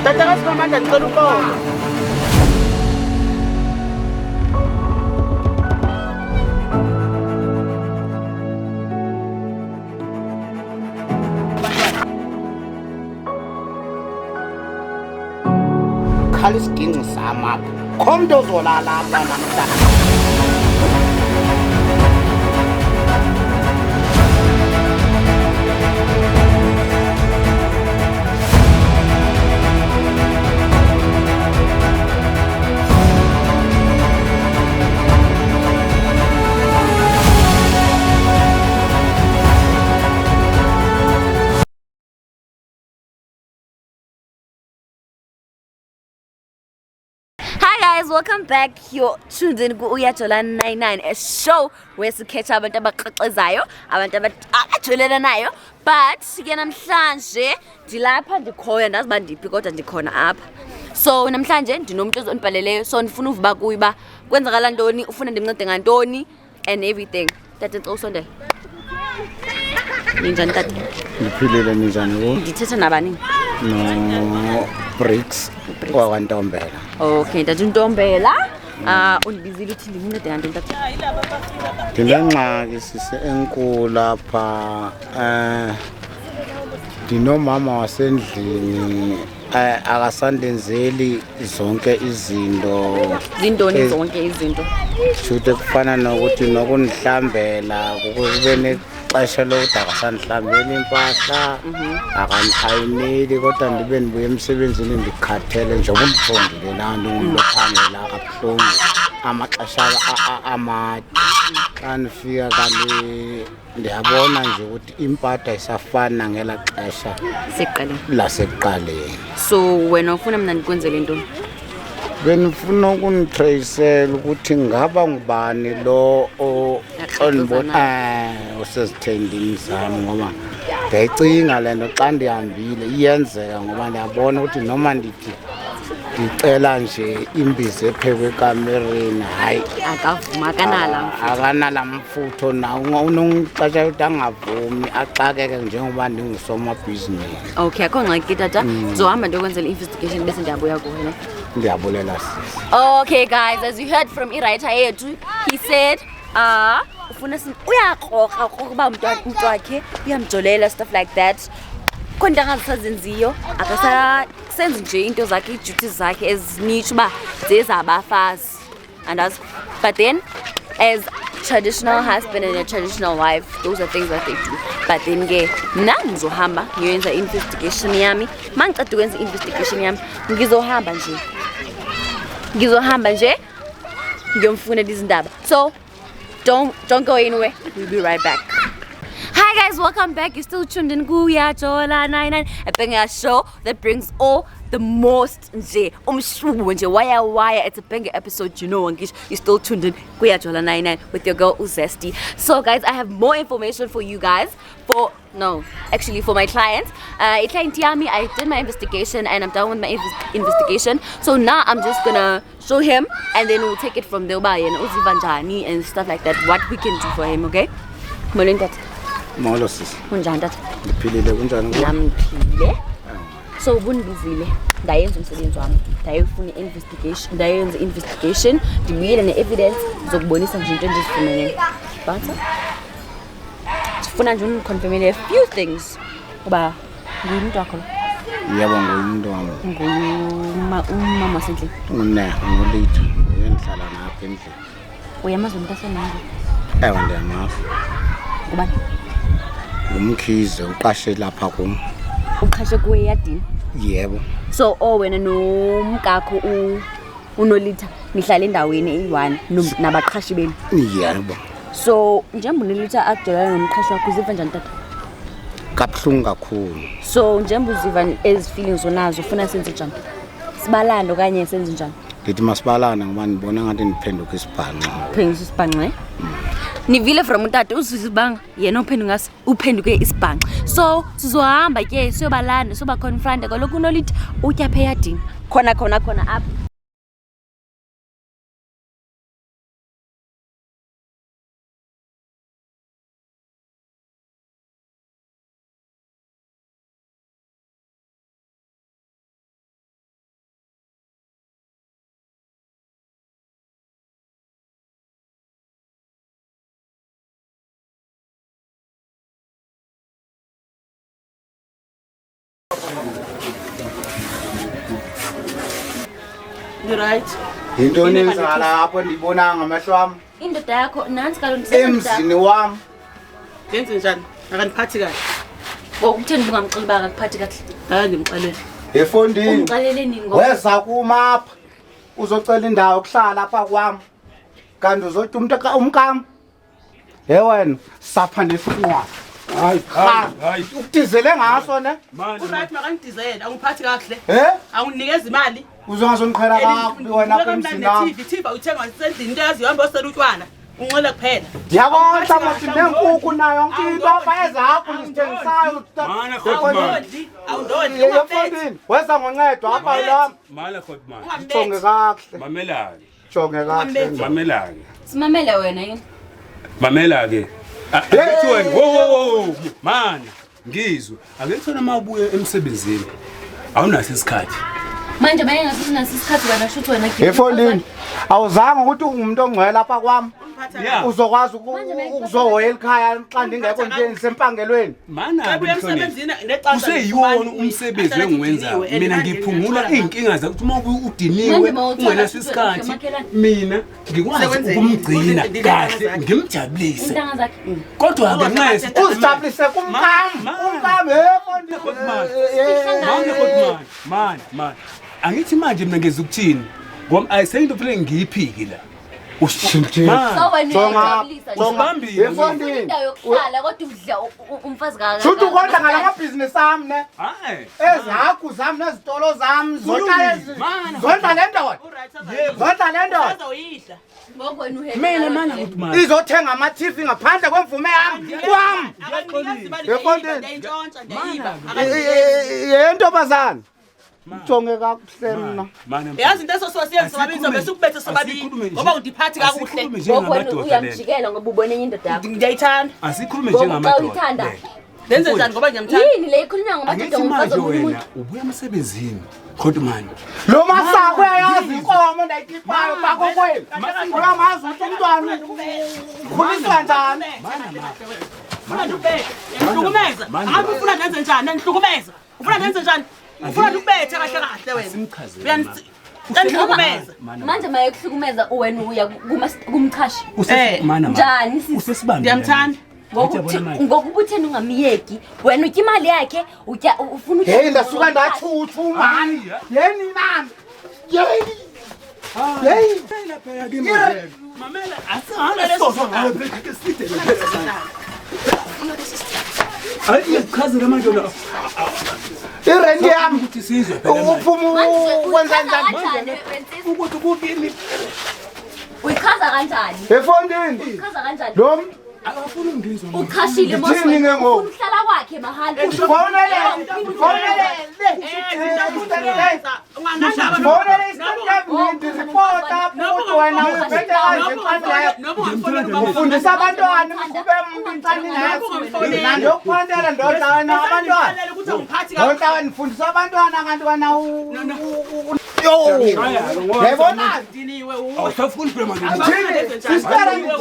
Tatakazi ngamandla ngicela ukubona. Khala isiginci sami apha. Khomntu ozolala apha namhlanje. Hi guys, welcome back. You're tuned in ku Uyajola 99, a show where sikhetha abantu abaxoxezayo, abantu abajelelanayo. But ke namhlanje ndilapha ndikhoya ndazi ba ndiphi kodwa ndikhona apha. So namhlanje ndinomuntu ozonibhaleleyo, so ndifuna uvuba kuye ba kwenzakala ntoni, ufuna ndimncede ngantoni and everything. Tata usondela. Ninjani tata? Ndiphilile ninjani wo? Ndithetha nabani? No Bricks wakwaNtombela. Okay, tata uNtombela. Undibizile uthi ndimncede ngantoni tata? Ndinengxaki sise enkulu lapha. Ndinomama wasendlini akasandenzeli zonke izinto. Zintoni zonke izinto? Shute kufana nokuthi nokundihlambela kube nexesha lokuthi akasandihlambeli impahla, akandiphayineli kodwa ndibe ndibuye emsebenzini ndikhathele njengoba undifundile laa nto ungumlophangela kabuhlungu amaxesha amade. Xa ndifika kale ndiyabona nje ukuthi impatho ayisafani nangela xesha lasekuqaleni. So wena ufuna mna ndikwenzele ntoni? Benifuna ukunitracela ukuthi ngaba ngubani lo onibona usezithendini zami ngoba ndiyayicinga le nto xa ndihambile iyenzeka ngoba ndiyabona ukuthi noma ndithi ndicela nje imbiza ephekwe ekamereni hayi akavuma akanala mfutho nawo unongixesha ukuthi angavumi axakeke njengoba ndingusomabhizinisi. Okay, akho ngxaki tata. Ndizohamba ndiyokwenzela i-investigation bese ndiyabuya kuwe. Ndiyabulela sisi. Okay guys, as you heard from i-writer yethu, he said ufuna uyakroka ukuba umuntu wakhe uyamjolela, stuff like that. Konke angazisazenziyo akasasenzi nje into zakhe, i-duties zakhe ezinitsho uba zezabafazi. And but then as traditional husband and a traditional wife, those are things that they do. But then ke mna ngizohamba ngiyenza investigation yami. Mangiceda ukwenza investigation yami ngizohamba nje ngiyomfunela izindaba. So don't go anywhere. We'll be right back. Hi guys, welcome back. You're still tuned in ku Uyajola 99, a banger show that brings all the most nje umshubu nje wire. It's a banger episode, you know. Wangish, you're still tuned in ku Uyajola 99 with your girl Uzesti. So guys, I have more information for you guys. For my clients. Client Yami, I did my investigation and I'm done with my investigation. So now I'm just gonna show him and then we'll take it from there by and Uzivanjani and stuff like that. What we can do for him, okay? Molo sisi. Unjani tata? Ndiphilile kunjani kuwe? Nami ngiphilile. So ubundibizile ndayenza umsebenzi wami. Ndayenza investigation, ndibuyele ne-evidence zokubonisa nje into endizifumeneyo. But sifuna nje uniconfirmele a few things uba ngumuntu wakho. Yebo ngumuntu wami. Umama wasendlini. Ngulitha. Uyendihlala ngapha endlini. Uyamazi umuntu asenami? Ewe ndiyamazi. Ngubani? Umkhize uqashe lapha kum. Uqashe kuwe yadini? Yebo. So wena nomkakho unolitha nihlala endaweni eyi-1 nabaqhashi benu? Yebo. So njengoba unolitha akujolana nomqhashi wakho uziva njani tata? Kabuhlungu kakhulu. So njengoba uziva ezi feelings onazo ufuna senze njani? Sibalane okanye senze njani? Ndithi masibalane ngoba ndibona ngathi ndiphenduka isibhanqa. Uphenduka isibhanqa? Nivile from utata uzibanga yena uphenduke isibhanqa. So sizohamba ke siyobalana soba confront kaloku unolitha utya phe yadini khona apha. Right. Into nenzala lapho ndibona ngamehlo wami Indoda yakho nansi kaloku emzini wami. Ngenze njani? Akandiphathi kahle. Ngokutheni ungamxeli baka kuphathi kahle? Hayi ngimxelele. Efondini. Umxeleleni ngo. Weza kumapha. Uzocela indawo yokuhlala lapha kwami. Kanti uzothi umkami. Wena sapha nesifuwa. Hayi. Ukudizele ngaso ne? Uright makangidizele, angiphathi kahle. Awunikeza imali. Uzongazoniqhela kabi wena emzini wami. TV uthenga sendini into yazi uhamba osela utshwala. Unxele kuphela. Ngiyabona ukuthi nenkukhu nayo yonke into bayezakho ngizithengisayo. Awundodli. Efondini. Weza ngoncedwa apha la. Mala Khotman. Jonge kahle. Mamelake. Jonge kahle. Mamelake. Simamele wena yini? Mamela ke. Athi wena wo man ngizwe akekuthona mabuye emsebenzini. Awunaso isikhathi. Manje mayengasina isikhathi wena shuthi wena khipha. Efondini. Awuzange ukuthi ungumuntu ongcwele lapha kwami. Uzokwazi ukuzohoya ekhaya xa ndingekho nje ngisempangelweni. Mana useyiwona umsebenzi engiwenza. Mina ngiphungula izinkinga zakuthi uma udiniwe ungenaso isikhathi. Mina ngikwazi ukumgcina kahle ngimjabulise. Kodwa ake nxese uzijabulise kumkami. Umkami Efondini. Man. Angithi manje mina ngeza ukuthini? Ngoba ayiseyinto phela ngiyiphiki la. Ushintshile. So wena uyajabulisa. Ubambile. Efondini. Indawo yokuhlala kodwa udla umfazi kaka. Shuthi ukonda ngalama business ami ne. Hayi. Ezakho zami nezitolo zami zonke lezi. Zonke le ndoda. Zonke le ndoda. Azoyidla. Ngoku wena uhe. Mina mana ukuthi man. Izothenga ama TV ngaphandle kwemvume yami. Kwami. Efondini. Yentombazana. Jonge kakuhle mina. Yazi into esososiyenza ngabizo bese ukubethe sobabili ngoba undiphathi kakuhle. Ngoku wena uyamjikela ngoba ubone indoda yakho. Ngiyayithanda. Asikhulume njengamadoda. Lenze njani ngoba ngiyamthanda? Yini le ikhulunywa ngamadoda ngomfazi omuntu? Ubuya emsebenzini. Khotman. Lo masako uyayazi inkomo ndayikhiphayo bako kwenu. Uyamazi ukuthi umntwana ukhuliswa njani. Ufuna ukubetha. Ngihlukumeza. Hayi ufuna ndenze njani? Ngihlukumeza. Ufuna ndenze njani? Ufuna ukubetha kahle kahle wena. Uyangihlukumeza. Manje maye kuhlukumeza wena uya kumchashi. Usesibana Njani sisi? Usesibana. Ngiyamthanda. Ngokubutheni ungamiyeki wena utya imali yakhe ufuna utya. Hey ndasuka ndathuthu mani. Yeni nani? Yeni. Hey. Mamela asihamba soso ngawe phela side. Hayi chaza manje la. Irendi yami ukuthi sizwe phela. Uphuma wenza njani? Ukuthi kukini. Uyichaza kanjani? Efondini. Uyichaza kanjani? Lo akafuna ungizwe. Ukhashile manje. Uhlala kwakhe mahali. Fonele. Ufundisa abantwana ukube umntwana nayo. Ndokuphantela ndodana abantwana. Ndodana nifundisa abantwana abantwana yo. Yabona Diniwe awusafuni phela manje. Sister wena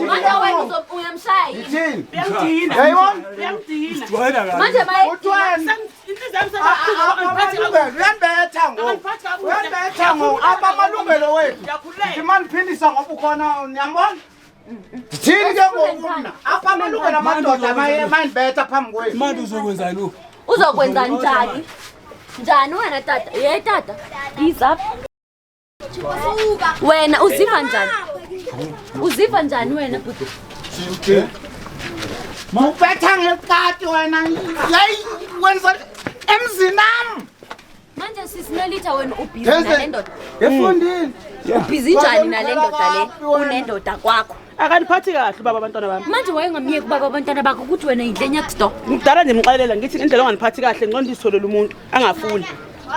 uyamshaya. Yini? Uyamdina. Yayibona? Uyamdina. Wena Manje maye utwana uyambetha ngo apha amalungelo wethu ndimandiphindisa ngoba ukhona uyambona ndithini ke ngokuna apha amalungelo amadoda mandibetha phambi kwethu manje uzokwenza lokho uzokwenza njani wena tata tata izapha wena uziva njani wena buti mawubetha ngekati wena yayi wenza emzini nami manje sisinolitha wena ubhizi nale ndoda efondini ubhizi njani nale ndoda le unendoda kwakho akaniphathi kahle baba abantwana bami manje wayengamyeki baba abantwana bakho ukuthi wena yidle next door ngidala ndimxelela ngithi indlela onganiphathi kahle ngcono ndisitholela umuntu angafuni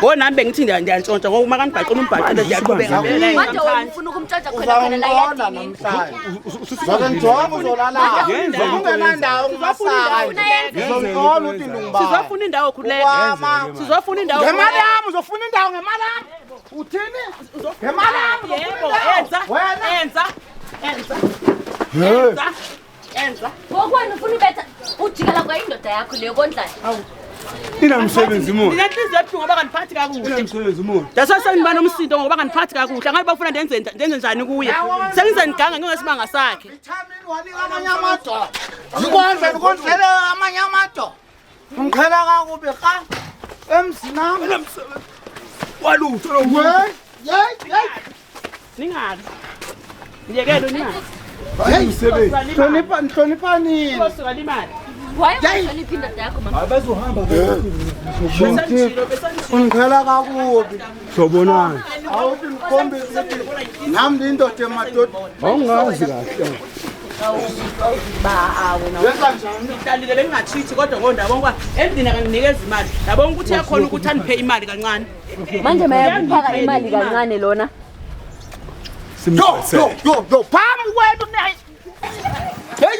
bona mbe ngithi ndiyantshontsha ngoba makanibhaqela umbhaqela ndiyaqhubeka manje wena ufuna ukumtshontsha khona la yadini zake ngijonga uzolala ungenandawo ngumasaka ngizongqola ukuthi ndungubani sizofuna indawo khuleka sizofuna indawo ngemali yami uzofuna indawo ngemali yami uthini ngemali yami yebo enza ngokwena ufuna ubetha ujikela kwa indoda yakho leyo kondlala Inamsebenzi muni. Nginenhliziyo ebuhlungu ngoba kaniphathi kakuhle. Inamsebenzi muni. That's sengibana nomsindo ngoba kaniphathi kakuhle. Ngabe bafuna ndenze njani kuye? Sengizeniganga ngingesimanga sakhe. Vitamin wanika amanye amadoda. Ngikwenze ngikondlele amanye amadoda. Ngikhela kakubi ha. Emzinami. Walutho lo. Hey. Ningazi. Ngiyekela ningazi. Umsebenzi. Nhlonipha nini? Uzosuka imali. Why am I pinda yakho mama? Abazohamba Ngikhela kakubi. sobonana. Awuthi ngikhombise ukuthi nami indoda emadoda. Awungazi kahle. Wenza njani? Ngidalile bengingachithi kodwa ngonda bonke endina kanginikeza imali. Yabona ukuthi yakhona ukuthi aniphe imali kancane. Manje mayakuphaka imali kancane lona. Yo, phambi kwethu nayi. Hey,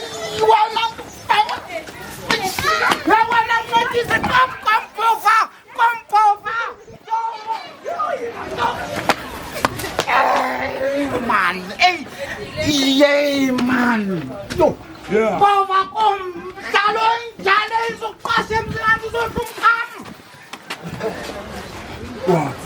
wena. Wena ngithise kompova. Man, hey, man. Yo. Yeah. Pova kom, njalo izoqasha emzini uzohlumphama. What?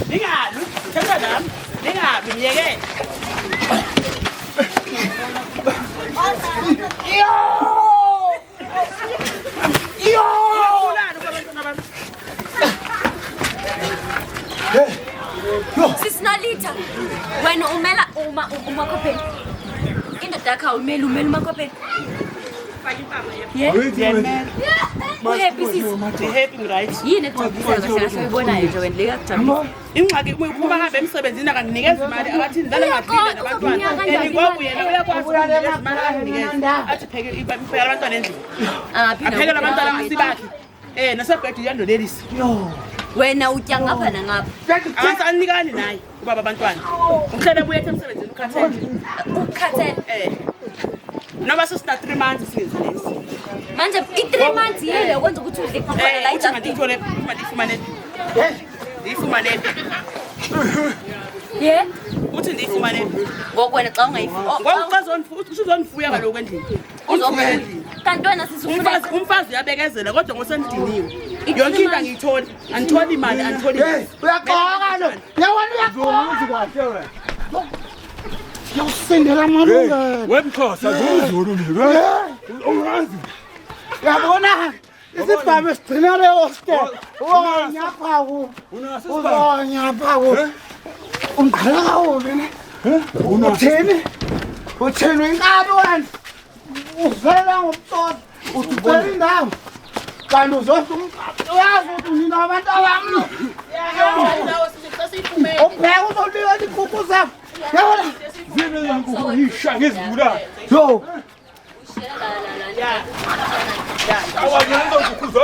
Ningalu, thetha nami. Ningabi ngiyekela. Sisinalita. Wena umela umakopeni. Indoda yakho awumeli umakopeni. Happy right. Yini ejabulisa kahle uyibonayo nje wena lekakujabulisa. Ingxaki uma ngabe emsebenzini akanginikeza imali akathi ndala ngaphinde nabantwana. Ngoba yena uyakwazi ukunikeza imali akanginikeza. Athi pheke impela abantwana endlini. Aphekela abantwana ngasibakhe. Nasebhedi yandolelisa. Wena utya ngapha nangapha. Akasanikani naye ubaba abantwana. Umhlele buye emsebenzini ukhathele. Ukhathele. Noma sesina 3 months singenze lesi. Manje i3 months yile ukwenza ukuthi udle kukhona la Uthi mandithole ndiyifumane. Yeah. Uthi ndiyifumane. Ngokwena xa ungayifuna. Uzongifuya kaloku endlini. Kanti wena sisufuna Umfazi uyabekezela kodwa ngosendiniwe. Yonke into angiyitholi. Angitholi imali, angitholi. Uyaqoka lo. Yawona uyaqoka kahle wena. Yosindela amalungelo. Webxhosa zozulu mina. Ungazi. Yabona isibhamu esigcina le hostel. Nyapha ku. Ungqala kawo mina. Utheni inkabi wena? Uvela ngomthola. Uthela indawo. Kanti uzothi uyazi ukuthi nina abantu abami. Upheka uzolika izikhukhu zakho. Yabona Zine yangu yisha ngezibula. yo Awanyanga ukuza.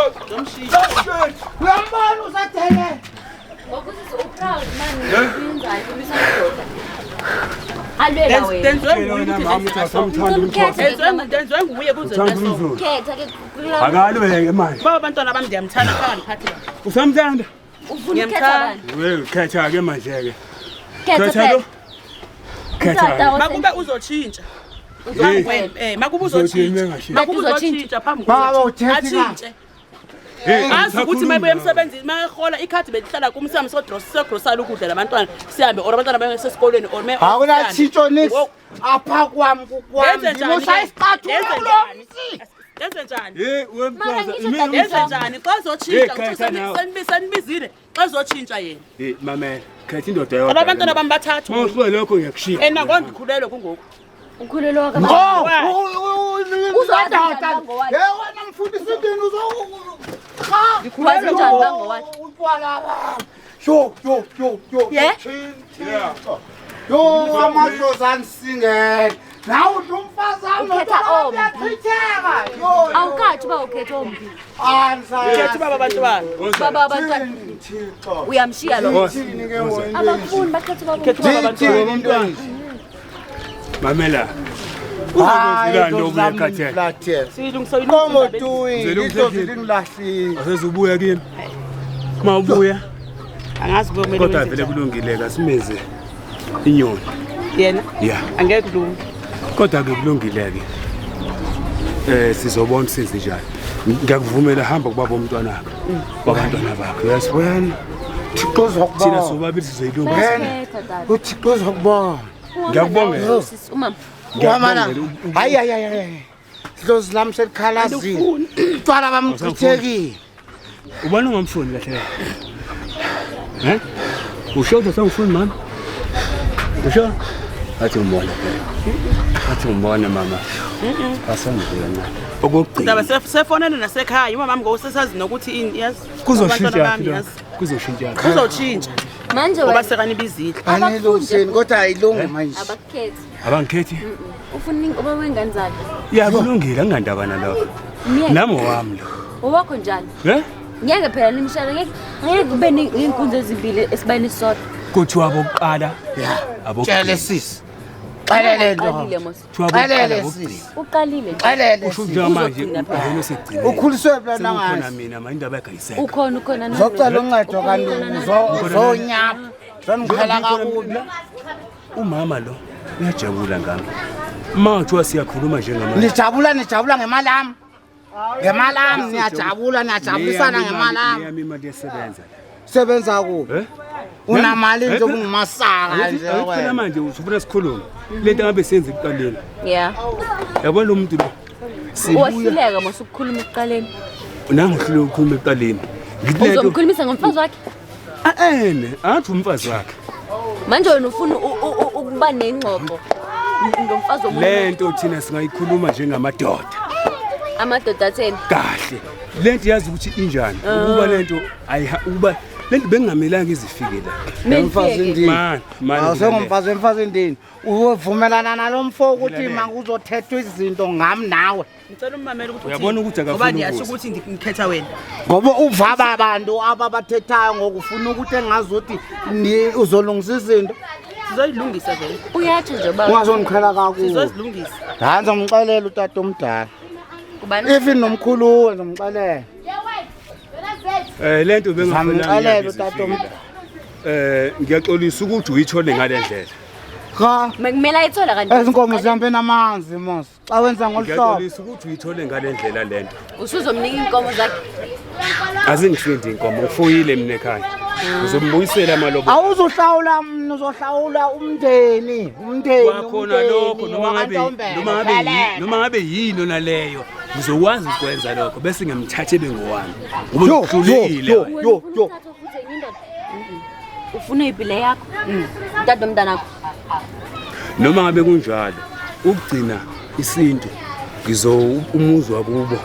uyambona usathele. ngokuthi uproud man ngiyinzayo ubisandoda. Alwela wena. Denziwe nguye kuze leso. Khetha ke Akalweke manje. Baba abantwana bami ndiyamthanda phakathi. Usamthanda? ufuna ukhetha bani? Wewe khetha ke manje ke. Khetha phela. Khetha. Makube uzotshintsha. Makube uzotshintsha. Makube uzotshintsha phambi Baba uthethe athintshe. Azi ukuthi mayibuye emsebenzini mayehola ikhathi belihlala kumsami sogrosala ukudla labantwana sihambe or abantwana bayesesikolweni or akuna thitsho nix apha kwami kukwami ngimoshaya isiqathu Yenze njani? Webxhosa Yenze njani? Xa uzotshintsha senibizile xa uzotshintsha yena. Mamela khetha indoda yodwa. Abantwana bami bathathu. Mawuhlwe lokho ngiyakushiya. Ngondikhulelwe kungoku. Ukhulelwa ka uzodada wena mfundisi intini Wazi njani bangowakhe? Yeah? Yo amadlozana singene nawe umfazana Ukhetha ombi. uyachitheka Awukathi ba ukhetha ombi. Kethi baba abantwana. Baba abantwana Thixo uyamshiya lo. thini ke wena Abafuni bakhetha baba. thini Mamela. hayi Uzilando Silungisa Kongo tuyi idozi lingilahlile Asezubuya kimi. Mawubuya angazi kodwa vele kulungile kasimeze inyoni. yena Yeah. angeke kulunge. Kodwa ke kulungile-ke. Sizobona senze njani. Ngiyakuvumela hamba kubaba umntwana wakho. Wabantwana bakho. Yes wena. Thixo Thina uzokubona. sobabili sizoyilungisa. Uyasibetha dad. Uthixo uzokubona. Ngiyakubongela. Umama. Wamana. Hayi. Hlozi lami selikhalazile. Utshwala bami uchithekile. Ubona ungamfuni kahle. Usho ukuthi awufuni mama? Usho? Athi umbona phela. Athi umbona mama. Asangibona. Okugcina. Ndaba sefonela nasekhaya umama wami ngosesazi nokuthi ini yazi. Kuzoshintsha kuzoshintsha. Kuzoshintsha. Manje Ngoba wena sekanibizile. Aneluseni kodwa ayilungi manje. abakukhethi. Abangikhethi? Ufuna uba wengane zakhe. Ya kulungile angandaba nalokho. Nami wami lo. Owakho njani? Ngeke phela nimshaya ngeke kube neenkunzi ezimbili esibayeni sodwa. Kuthiwa bokuqala. Tshele sisi. Xelele Uqalile ndo. mos. Xelele sisi. Uqalile nje. Xelele Usho sisi. njengamanje uvele sekugcina. Ukhuliswe phela Khona nangazi. mina manje indaba yakayiseka. Ukhona Zocela uncedo kanti zonyapha. Zongikhala kakubi. Umama lo uyajabula ngami. Manje siyakhuluma njengamanje. Nijabula ngemalami. Ngemalami niyajabulisana ngemalami. Yami imali yesebenza. Sebenza kuphi? Unamali nje ungumasaka nje Phela wena. manje usufuna sikhulume. Lento ngabe senze ekuqaleni. Yeah. Yabona lo muntu lo. Sibuya. Wahluleka mos ukukhuluma ekuqaleni. Nangihlule ukukhuluma ekuqaleni. Ngithi lento. Uzomkhulumisa ngomfazi wakhe? Athi umfazi wakhe. Manje wena ufuna ukuba nengxoxo ngomfazi womuntu. Lento thina singayikhuluma njengamadoda. Amadoda atheni? Kahle. Lento yazi ukuthi injani. Ukuba lento ukuba lento bengingamelanga izifike la. Umfazi indini. Man. Awusengumfazi wemfazi indini. Uvumelana nalomfo ukuthi makuzothethwa izinto ngami nawe. Ngicela ummamela ukuthi Uyabona ukuthi akafuni ngoba ndiyasho ukuza. ukuthi ngikhetha wena. Ngoba uvaba abantu ababathethayo ngokufuna ukuthi engazuthi uzolungisa izinto. Sizoyilungisa vele. Uyathi nje baba. Ungazongikhela kakubi. Sizozilungisa. Hanza umxelela utata omdala. Kubani? Even nomkhulu ngizomxelela. Lento Ngizomxelela utata omdala. Ngiyaxolisa ukuthi uyithole ngalendlela. Cha, Mekumele ayithola kanti. ezinkomo zihambe namanzi mos. Xa wenza ngolhlobo. Ngiyaxolisa ukuthi uyithole ngalendlela lento. Usuzomnika inkomo zakhe. Azingisindi inkomo ufuyile mina ekhaya. Uzombuyisela amalobo. Awuzohlawula mina uzohlawula umndeni. Wakhona lokho noma ngabe yini naleyo. Ngizokwazi ukwenza lokho bese ngiyamthatha ebengowami. Ngoba uhlulekile. Yo. Ufuna impilo yakho? Utata omntana wakho. Noma ngabe kunjalo ukugcina isinto umuzi wakubo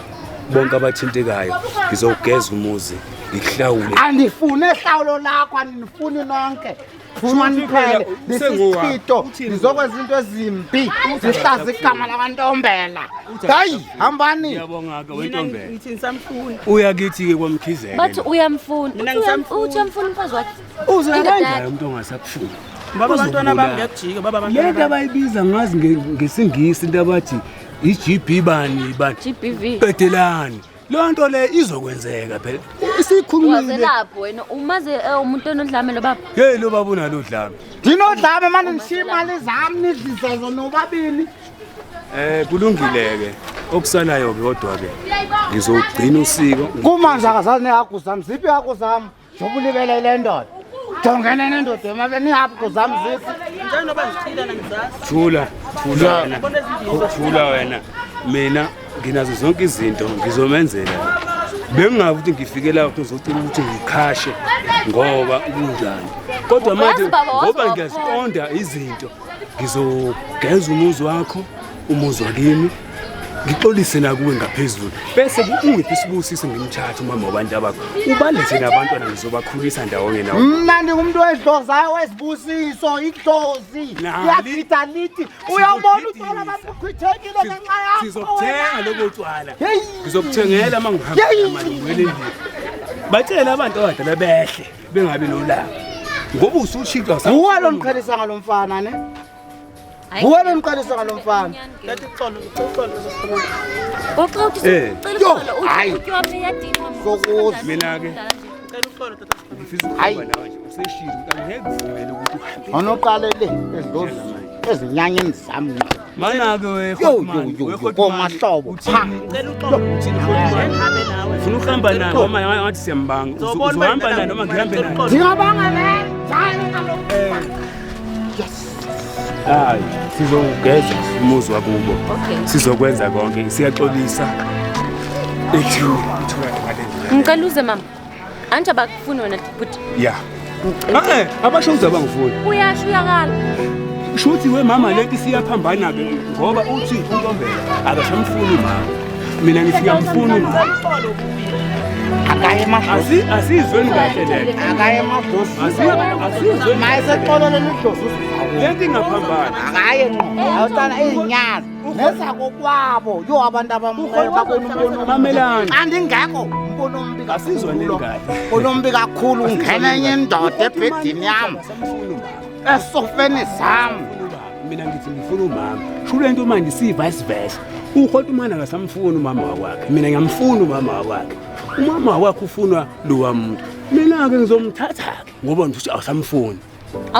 bonke abathintekayo ngizogeza umuzi ngihlawule. Andifune ehlawulo lakho anifuni nonke. Phuma niphele lesichito ngizokwenza into ezimbi zihlaza igama labantombela. Hayi hambani. Ngiyabonga ke wentombela. Ngithi nisamfuna. Uyakithi ke kwamkhizela. Bathi uyamfuna. Mina ngisamfuna. Uthi uyamfuna umfazi wakhe. Uzakanjani umuntu ongasakufuni? Baba abantwana bami ngiyakujika baba abantwana. Lento abayibiza ngazi ngesingisi into abathi iGB bani. GBV. Bedelani. Lo nto le izokwenzeka phela. Waze Isikhulumile. lapho wena umaze umuntu onodlamelo baba. Hey lo baba unalo dlame. Ndinodlame manje nishiya imali zami nidlise zona nobabili. Kulungile ke. Okusalayo ke kodwa ke ngizogcina usiko. Kumanje akazazi nehagu zami ziphi ihagu zami? Jobulibele le ndoda. Jongene nendoda emabeni ihagu zami ziphi? Njalo noba ngithila nangizazi. Thula wena. Mina nginazo zonke izinto ngizomenzela. Bengingazi ukuthi ngifikela ukuthi uzocela ukuthi ngikhashe ngoba kunjani. Kodwa manje ngoba ngiyaziqonda izinto ngizogeza umuzi wakho, umuzi wakini. Ngixolise nakuwe ngaphezulu. Bese ungiphi isibusiso ngimthatha umama wabantu abakho. Ubalethe nabantwana ngizobakhulisa ndawonye nawe. Mina ndingumuntu wezidlozayo wesibusiso idlozi. Yakhitha lithi uyabona uthola ababukhithekile ngenxa yakho. Sizokuthenga lobo tshwala. Ngizokuthengela mangihamba imali ngwele ndini. Batshela abantu abadala behle bengabe nolaka. Ngoba usushika sa. Uwa lo mqhelisa ngalomfana ne? Uwa lo mqhelisa ngalomfana. Lathi xolo sesikhona. Ngoxa uthi hayi. uthi waphe yadini mama. Sokuthi mina ke Cela uxolo tata. ngifisa ukuba nawe nje useshilo ngeke ngivumele ukuthi uhambe. Anoqale le edlozi. ezinyanyeni zami. Mana-ke komahlobo funa ukuhamba naye noma ngathi siyambanga uzohamba naye noma ngihambe naye ndingabanga hayi sizogeza umuzi wakubo sizokwenza konke siyaxolisa ngicela uze mama anje abakufuni wena but ya abasho uzaba ngifuni uyasho uyakala shuthi we mama lento siyaphambana ke ngoba uthi uNtombela akasamfuni mama mina ngifika mfuni mama akaye madosi asizweni kahle lento akaye madosi asizweni mayiseqolo lelidosi lento ingaphambana akaye awutana izinyazi nezakokwabo yo abantu abamkhwela bakona mamelana andingekho umbono ombi asizweni kahle onombi kakhulu ngena enye indoda ebhedini yami esofeni zami mina ngithi ngifuna umama shule lento manje si-vice versa ukhota umana akasamfuni umama wakwakhe mina ngiyamfuna umama wakwakhe umama wakwakhe ufunwa lowa muntu mina-ke ngizomthatha-ke ngoba ngithi awusamfuni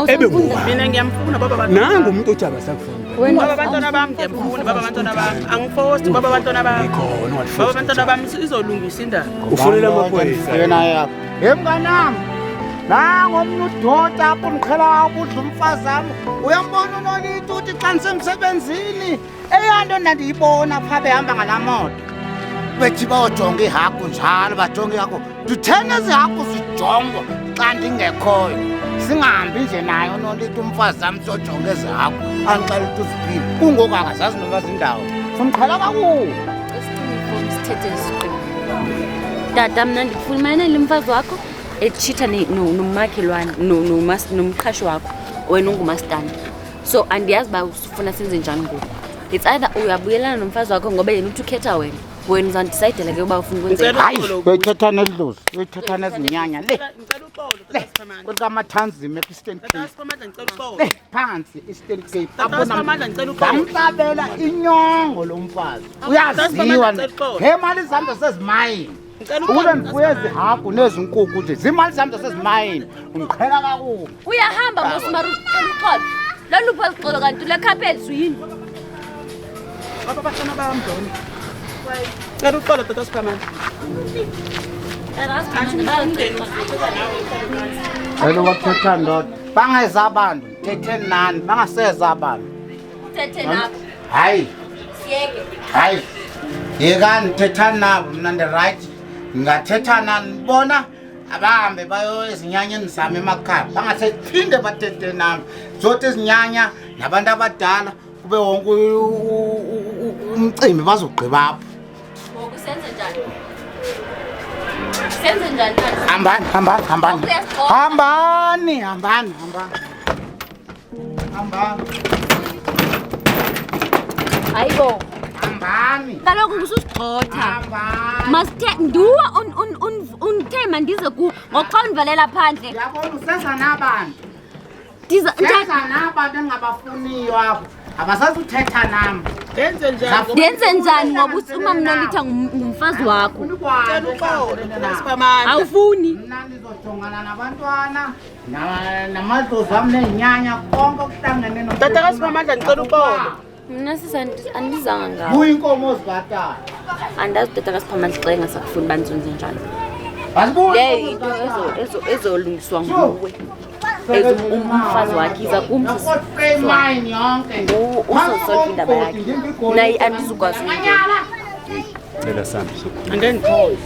ebe mina ngiyamfuna baba nangu umuntu othi akasakufuni baba abantwana bami ngiyamfuna baba abantwana bami angifosti baba abantwana bami baba abantwana bami izolungisa indaba ufunela amaphoyisa yena yakho emnganami nangomnye udoda apho ndiqhela ukudla umfazi wami uyambona unolito uthi xa ndisemsebenzini eyanto ndandiyibona phaa behamba ngalaa moto bethi bayojonga ihagu njalo bajonge ihagu ndithene ezi hagu zijongwa xa ndingekhoyo singahambi nje naye unolito umfazi wami siyojonga ezi hagu andixela ukuthi uziphile kungoku akazazi noba zindawo simqhela kakuwo tata mna ndikufumanele umfazi wakho etshitha nomakhelwane nomqhashi wakho wena ungumastandi so andiyazi uba ufuna senze njani ngoku it's either uyabuyelana nomfazi wakho ngoba yena uthi ukhetha wena uzandisayidela ke uba ufuna ukwenza hayi uyithetha nedlozi uyithetha nezinyanya le kwelikamathanzima e-Eastern Cape phansi e-Eastern Cape ngamhlabela inyongo lo mfazi uyaziwa ngemali zami zasezimayini ukube ndifuye ezihagu nezinkukhu nje zimali zami zasezimayini undiqhela kakubi uyahamba ngosimaru uxolo lolupha lixolo kanti lekhapheli yini abantwana bami doni cela uxolo tata Siphamandla elo bathetha ndoda bangeza abantu thetheni nani bangaseza abantu thethe nabo hayi siyeke hayi yekani thethani nabo mna ndi-right ngingathetha nani bona abahambe bayo ezinyanyeni zami emakhaya bangasephinde bathethe nami zothi ezinyanya nabantu abadala kube wonke umcimbi bazogqiba apho ngoku senze njani senze njani hambani hambani hambani hambani hambani hambani hayibo hambani kaloku ngususigxotha hambani masithe nduwa undithema ndize ku ngoxa undivalela phandle yabona useza nabantu ndiza seza nabantu engingabafuniyo apho abasazuthetha nami ndenze njani ngoba uma mnolitha ngumfazi wakho awufuni mna ndizojongana nabantwana namadlozi wam neenyanya konke okuhlangene tata kaSiphamandla ndicela uxolo mna andizanga ngawo buya inkomo zikatata andazi tata kaSiphamandla xa engasakufuni banzunze njalo asibuye leyo into ezolungiswa nguwe umfazi wakhe iza kumsiframe yonke uzosolva indaba yakhe naye andizukwazi cela sami angengikhoyo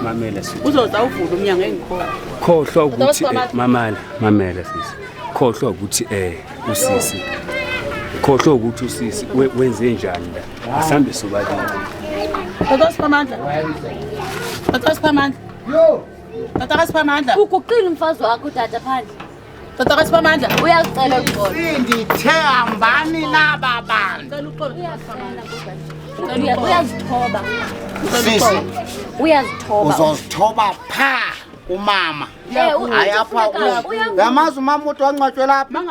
mamela sisi uzoza uvula umnyango engikhoyo khohlwa ukuthi mamela sisi khohlwa ukuthi usisi khohlwa ukuthi usisi wenze njani la asambe sobabili tata Siphamandla tata Siphamandla tata kaSiphamandla ukuqila umfazi wakho tata phandle tata kaSiphamandla uyazicela uxolo ndithe hambani naba bantu uyazithoba sisi uyazithoba uzozithoba phaa kumama hayi apha yamazi umama uthi wangcwatshwe lapha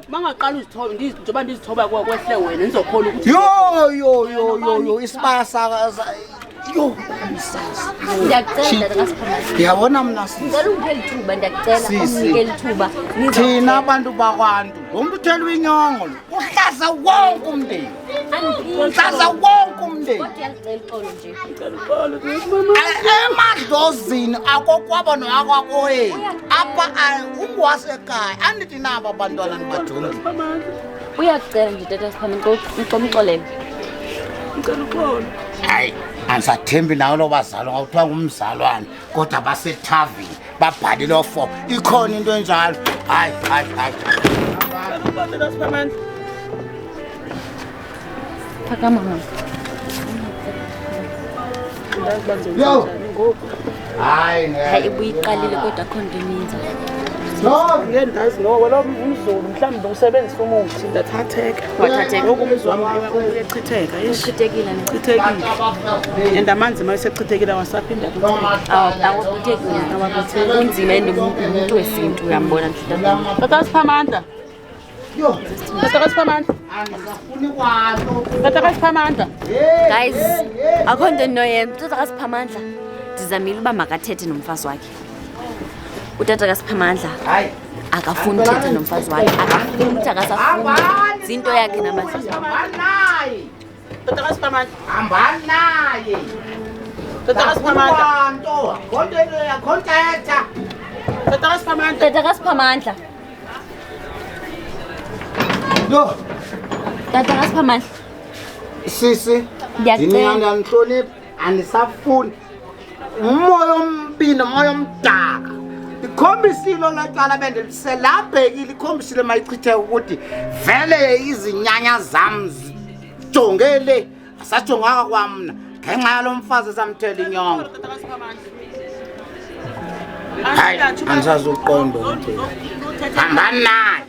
mangaqala uzithobe njengoba ndizithoba kwehle wena ndizokhona ukuthi yo isibaya Yo, umsasa. Ngiyacela tata kaSiphamandla. Ngiyabona mna sisi. Ngicela ungiphe lithuba ndiyacela unginike lithuba. Thina abantu bakwantu, umuntu uthelwa inyongo, uhlaza wonke umndeni. Uhlaza wonke umndeni. Kodwa ngiyacela uxolo nje. Emadlozini akokwabo noyakwakoyeni. Apha ungwasekhaya, andithi nabo abantwana nibajongi. Uyacela nje tata kaSiphamandla ngicomxolele. Hayi, angisathembi nawe lo bazalwa ngawuthiwa ngumzalwane kodwa basethavini babhalile ofo ikhona into enjalo. Hayi. Phakama mama. Yo. Hayi Hayi ubuyiqalile kodwa akho nto eninzi. Ngendazi ngoba lo umzulu mhlawumbe usebenzisa umuthi ndathatheka. Wathatheka. Lokhu umzulu wami uyachitheka. Uchitekile na. Chithekile. And amanzi mayesechithekile wasaphinda Awuchithekile. Kunzima umuntu wesintu uyambona mhlawumbe. Tata kaSiphamandla. Yo. Tata kaSiphamandla. Angisafuni kwanto. Tata kaSiphamandla. Guys, akho nto noyenza. Utata kaSiphamandla ndizamile uba makathethe nomfazi wakhe. Utata kaSiphamandla Hayi. akafuni uthetha nomfazi wakhe. Akafuni ukuthi akasafuni. Zinto yakhe namazwi. Hambanaye. Tata kaSiphamandla. Hambanaye. Tata kaSiphamandla. Kwanto, konto yakhonthetha. Tata kaSiphamandla. Tata kaSiphamandla. Yo. Tata kaSiphamandla. Sisi. Ndiyacela. Ndinyanganihlonipha andisafuni. Umoya ombini, umoya omdaka. Ikhombisilo lacala bendiselabhekile ikhombisile mayichitheke ukuthi vele izinyanya zam zijongele asajonganga kwamna ngenxa yalo mfazi esamthela inyongo. Hayi, angisazuqonda ukuthi hambani naye.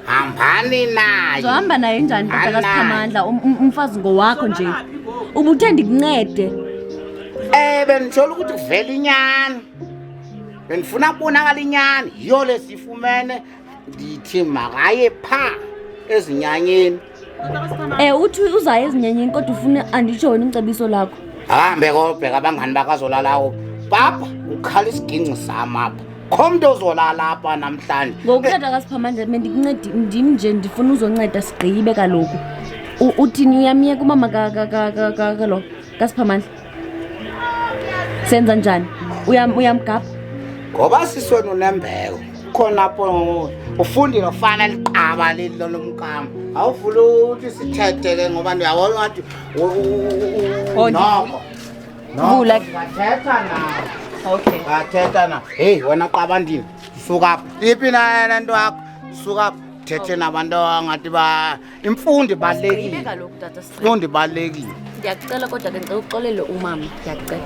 Hambani naye. Zohamba naye njani tata kaSiphamandla umfazi ngowakho nje. Ubuthanda ikuncede. Bendithola ukuthi kuvela inyani. Bendifuna kubonakala inyani. Yiyo lesifumene ndithi makaye pha ezinyanyeni. Uthi uzayo ezinyanyeni kodwa ufuna anditsho wena icebiso lakho. Ahambe kobheka abangani bakazolalawo. Papa, ukhala isiginci sami apha. Khomnto ozolala apha namhlanje. Ngokutata kaSiphamandla bendikuncedi ndim nje ndifuna uzonceda sigqibe kaloku. Uthini uyamiyeka umama lo kaSiphamandla? Senza njani? Uyamgapha? Ngoba siswena unembeko. Khona apho ufundile ufana liqaba lelo lomkama. Awuvula ukuthi sithethe ke ngoba ndiyabona ngathi noko. Vula. Bathetha na. Okay. Bathetha na. Hey wena qabandini. Suka apha. Iphi na nto yakho? Suka apha. Thethe nabantu ngathi imfundo ibalekile. Kaloku tata Imfundo ibalekile. Ndiyacela kodwa ke ngicela uxolele umama, ndiyacela.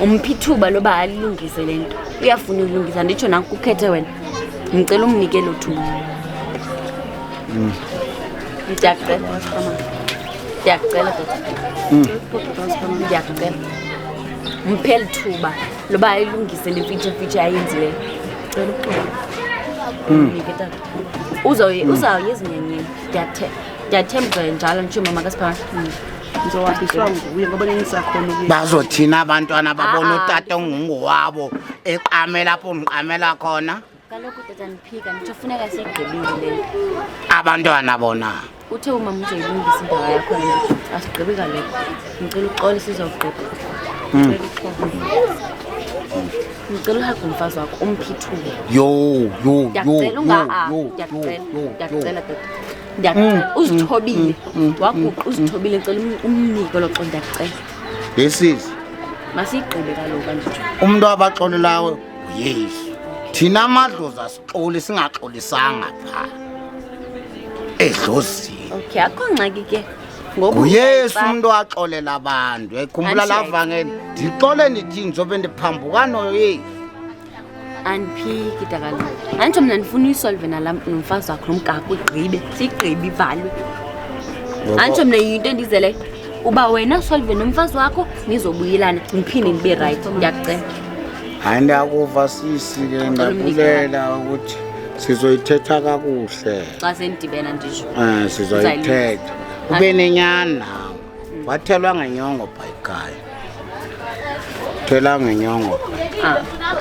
Umphi ithuba loba alilungise le nto. Uyafuna ulungisa nditsho nanku ukhethe wena. Ngicela umnike lo thuba. Ndiyacela mama. Ndiyacela tata. Ndiyacela. Mphele ithuba loba alilungise le feature ayenzileyo. Ngicela uxolo. Mnike tata. Uzawuya ezinyanyeni. Ndiyathemba njalo nje mama kaSiphamandla. Ngizowabhiswa nguye ngoba ngisakhona ukuya. Bazothina abantwana babona utata ongungowabo eqame lapho ngiqamela khona. Kaloku tata ndiphika nditsho funeka siyigqibile le nto. Abantwana bona. Uthe umama uzoyilungisa indawo yakho le nto. Asigqibi kaloku. Ngicela uxole sizawugqiba. Ngicela uhaga umfazi wakho umphi ithuba. Yo. Ndiyacela tata. Ndiyacela uzithobile. Waguqa uzithobile ngicela umnike lo xolo ndiyacela. Yesisi. Masiyigqibe kaloku anditsho. Umuntu abaxolelayo uYesu. Thina amadlozi asixoli singaxolisanga pha. Edlozini. Okay, akho ngxaki ke. uYesu umuntu axolela abantu. Uyakhumbula lavangeni. Ndixole ndithi njobe ndiphambuka noYesu. Andiphiki takalo. Antsho mna ndifuna uyisolve nomfazi wakho nomgaqo igqibe. Sigqibe ivalwe. Antsho mna yinto endizele uba wena solve nomfazi wakho nizobuyelana niphinde nibe right. Ndiyacela. Hayi ndiyakuva sisi ke ndabulela ukuthi sizoyithetha kakuhle. Xa sendibena ndisho. Sizoyithetha. Ube nenyana nawe. wathelwa ngenyongo bhayikhaya thela ngenyongo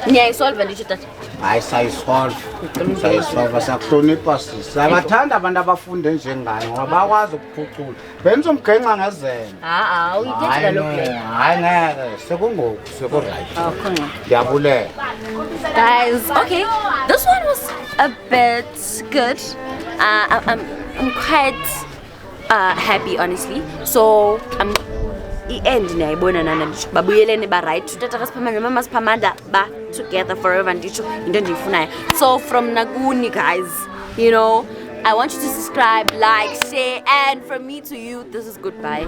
niyayisolva nditsho tata hayi sayisolva sakuhlonipha sisi sabathanda abantu abafunde njengayo ngoba bakwazi ukuphucula benza umgenxa ngezena uyithethela lokhu leyo hayi ngeke sekungoku sekurayithi ndiyabulela guys okay this one was a bit good I'm quite happy honestly so i-end niyayibona nana nditsho babuyelene ba-right utata kasiphamandla mama siphamandla ba-together forever nditsho into endiyifunayo so from Nakuni guys you know I want you to subscribe like share and from me to you this is goodbye